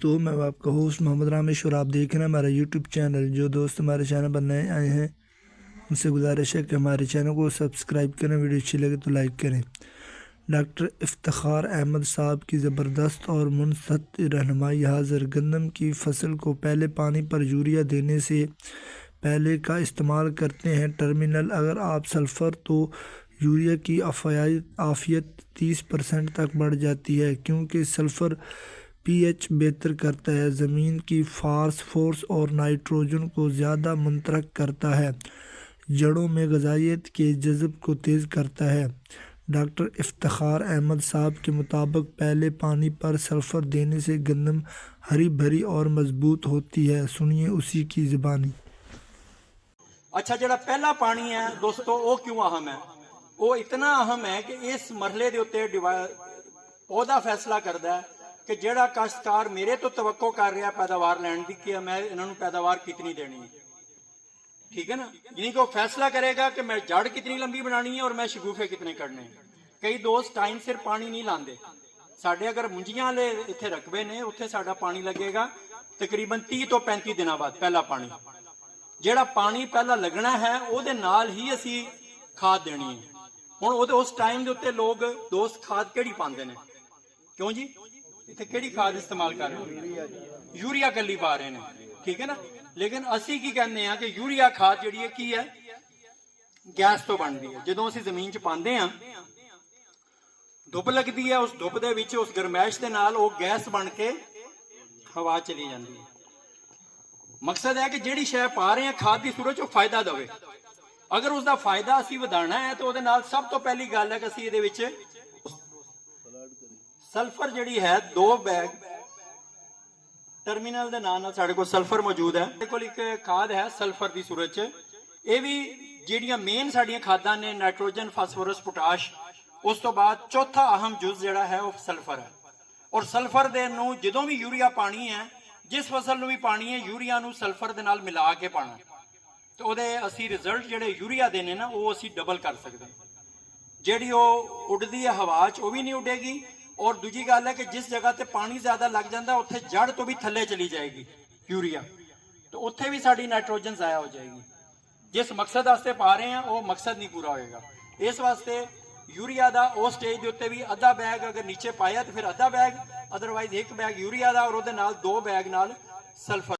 तो मैं आपका होस्ट मोहम्मद रामेश और आप देख रहे हैं हमारा यूट्यूब चैनल। जो दोस्त हमारे चैनल पर नए आए हैं उनसे गुजारिश है कि हमारे चैनल को सब्सक्राइब करें, वीडियो अच्छी लगे तो लाइक करें। डॉक्टर इफ्तिखार अहमद साहब की ज़बरदस्त और मुनसत रहनुमाई हाज़िर। गंदम की फसल को पहले पानी पर यूरिया देने से पहले का इस्तेमाल करते हैं टर्मिनल। अगर आप सल्फ़र तो यूरिया की आफियत 30% तक बढ़ जाती है, क्योंकि सल्फ़र पीएच बेहतर करता है, ज़मीन की फास्फोरस और नाइट्रोजन को ज़्यादा मुंतरक करता है, जड़ों में ग़िज़ाइयत के जज़ब को तेज़ करता है। डॉक्टर इफ्तिखार अहमद साहब के मुताबिक पहले पानी पर सल्फ़र देने से गंदम हरी भरी और मजबूत होती है। सुनिए उसी की ज़बानी। अच्छा, जो पहला पानी है दोस्तों, वो क्यों अहम है? वो इतना अहम है कि इस मरहले के उत्ते पौधा फैसला करता है कि जेड़ा काश्तकार मेरे तो तवक्को कर रहा पैदावार लैन की कि मैं इन्होंने पैदावार कितनी देनी है, ठीक है ना। यानी कि वो फैसला करेगा कि मैं जड़ कितनी लंबी बनानी है और मैं शगुफे कितने करने हैं। कई दोस्त टाइम सिर पानी नहीं लाते। साढ़े अगर मुंजियां वाले इतने रकबे ने, उत्थे साडा पानी लगेगा तकरीबन 30 तो 35 दिनों बाद पहला पानी। ਜਿਹੜਾ पानी पहला लगना है ਉਹਦੇ ਨਾਲ ਹੀ ਅਸੀਂ खाद देनी है। ਹੁਣ ਉਹਦੇ उस टाइम ਦੇ ਉੱਤੇ लोग दोस्त खाद ਕਿਹੜੀ ਪਾਉਂਦੇ ਨੇ? क्यों जी, ਇੱਥੇ ਕਿਹੜੀ खाद इस्तेमाल कर रहे हो? यूरिया कली पा रहे हैं, ठीक है ना। लेकिन ਅਸੀਂ ਕੀ ਕਹਿੰਦੇ ਆ ਕਿ यूरिया खाद ਜਿਹੜੀ ਹੈ ਕੀ ਹੈ? गैस ਤੋਂ ਬਣਦੀ ਹੈ। ਜਦੋਂ ਅਸੀਂ ਜ਼ਮੀਨ 'ਚ ਪਾਉਂਦੇ ਆ, ਧੁੱਪ ਲੱਗਦੀ ਹੈ, ਉਸ ਧੁੱਪ ਦੇ ਵਿੱਚ ਉਸ ਗਰਮੈਸ਼ ਦੇ ਨਾਲ ਉਹ ਗੈਸ ਬਣ ਕੇ ਹਵਾ ਚਲੀ ਜਾਂਦੀ ਹੈ। मकसद है कि जिहड़ी शै पा रहे हैं खाद की सूरत च फायदा दवे। अगर उसका फायदा असी वधाना है तो उहदे नाल सब तो पहली गल है कि असी इहदे विच सल्फर जिहड़ी है 2 बैग टर्मिनल दे नाल साडे कोल सल्फर मौजूद है। साडे कोल एक खाद है सल्फर की सूरत च। ये भी जिहड़ियां मेन साडियां खादां ने नाइट्रोजन, फास्फोरस, पोटाश। उस तो बाद चौथा अहम जुज जिहड़ा है वो सल्फर है। और सल्फर दे नूं जदों भी यूरिया पानी है, जिस फसल ਨੂੰ ਵੀ ਪਾਣੀ ਹੈ यूरिया ਨੂੰ सल्फर ਦੇ ਨਾਲ ਮਿਲਾ ਕੇ ਪਾਣਾ, ਤੇ ਉਹਦੇ ਅਸੀਂ ਰਿਜ਼ਲਟ ਜਿਹੜੇ यूरिया ਦੇ ਨੇ ਨਾ ਉਹ ਅਸੀਂ ਡਬਲ ਕਰ ਸਕਦੇ ਹਾਂ। ਜਿਹੜੀ ਉਹ ਉੱਡਦੀ ਹੈ ਹਵਾ 'ਚ ਉਹ ਵੀ ਨਹੀਂ ਉੱਡੇਗੀ। ਔਰ ਦੂਜੀ ਗੱਲ ਹੈ ਕਿ ਜਿਸ ਜਗ੍ਹਾ ਤੇ ਪਾਣੀ ਜ਼ਿਆਦਾ ਲੱਗ ਜਾਂਦਾ ਉੱਥੇ ਜੜ ਤੋਂ ਵੀ ਥੱਲੇ ਚਲੀ ਜਾਏਗੀ यूरिया, ਤੇ ਉੱਥੇ ਵੀ ਸਾਡੀ ਨਾਈਟ੍ਰੋਜਨ ਜ਼ਾਇਆ ਹੋ ਜਾਏਗੀ। ਜਿਸ ਮਕਸਦ ਵਾਸਤੇ ਪਾ ਰਹੇ ਹਾਂ ਉਹ ਮਕਸਦ ਨਹੀਂ ਪੂਰਾ ਹੋਏਗਾ। ਇਸ ਵਾਸਤੇ यूरिया का उस स्टेज के उत्ते भी अद्धा बैग अगर नीचे पाया तो फिर अद्धा बैग, अदरवाइज 1 बैग यूरिया का और 2 बैग नाल सल्फर।